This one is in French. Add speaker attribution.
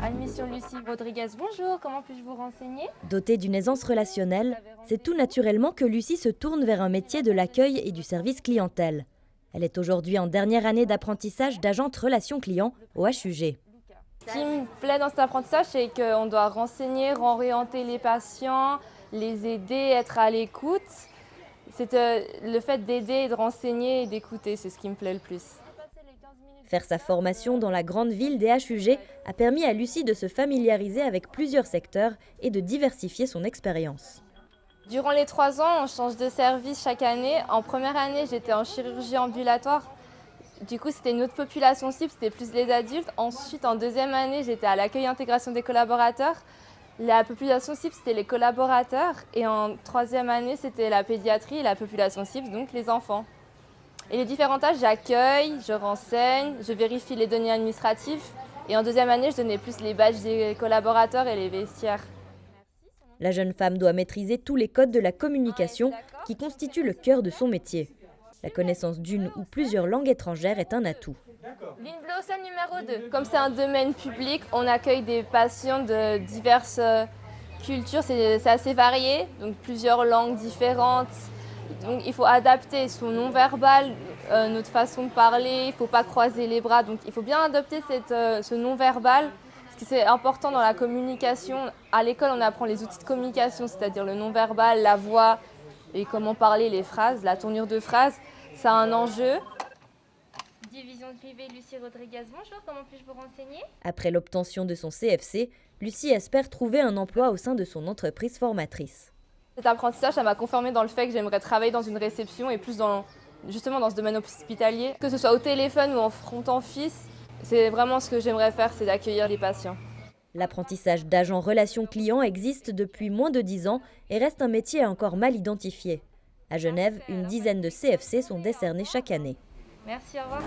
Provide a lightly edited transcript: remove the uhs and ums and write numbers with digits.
Speaker 1: Admission Lucie Rodriguez, bonjour, comment puis-je vous renseigner?
Speaker 2: Dotée d'une aisance relationnelle, c'est tout naturellement que Lucie se tourne vers un métier de l'accueil et du service clientèle. Elle est aujourd'hui en dernière année d'apprentissage d'agente relations clients au HUG.
Speaker 1: Ce qui me plaît dans cet apprentissage, c'est qu'on doit renseigner, orienter les patients, les aider, être à l'écoute. C'est le fait d'aider, de renseigner et d'écouter, c'est ce qui me plaît le plus.
Speaker 2: Faire sa formation dans la grande ville des HUG a permis à Lucie de se familiariser avec plusieurs secteurs et de diversifier son expérience.
Speaker 1: Durant les 3 ans, on change de service chaque année. En première année, j'étais en chirurgie ambulatoire. Du coup, c'était une autre population cible, c'était plus les adultes. Ensuite, en deuxième année, j'étais à l'accueil et intégration des collaborateurs. La population cible, c'était les collaborateurs. Et en troisième année, c'était la pédiatrie et la population cible, donc les enfants. Et les différents tâches, j'accueille, je renseigne, je vérifie les données administratives. Et en deuxième année, je donnais plus les badges des collaborateurs et les vestiaires.
Speaker 2: La jeune femme doit maîtriser tous les codes de la communication qui constituent le cœur de son métier. La connaissance d'une ou plusieurs langues étrangères est un atout.
Speaker 1: Ligne bleue au sein numéro 2. Comme c'est un domaine public, on accueille des patients de diverses cultures, c'est assez varié, donc plusieurs langues différentes. Donc il faut adapter son non-verbal, notre façon de parler, il ne faut pas croiser les bras, donc il faut bien adopter ce non-verbal. Parce que c'est important dans la communication. À l'école, on apprend les outils de communication, c'est-à-dire le non-verbal, la voix et comment parler, les phrases, la tournure de phrase. C'est un enjeu. Division privée Lucie Rodriguez, bonjour, comment puis-je vous renseigner?
Speaker 2: Après l'obtention de son CFC, Lucie espère trouver un emploi au sein de son entreprise formatrice.
Speaker 1: Cet apprentissage, ça m'a confirmé dans le fait que j'aimerais travailler dans une réception et plus justement dans ce domaine hospitalier. Que ce soit au téléphone ou en front office, c'est vraiment ce que j'aimerais faire, c'est d'accueillir les patients.
Speaker 2: L'apprentissage d'agent relations clients existe depuis moins de 10 ans et reste un métier encore mal identifié. À Genève, une dizaine de CFC sont décernés chaque année.
Speaker 1: Merci, au revoir.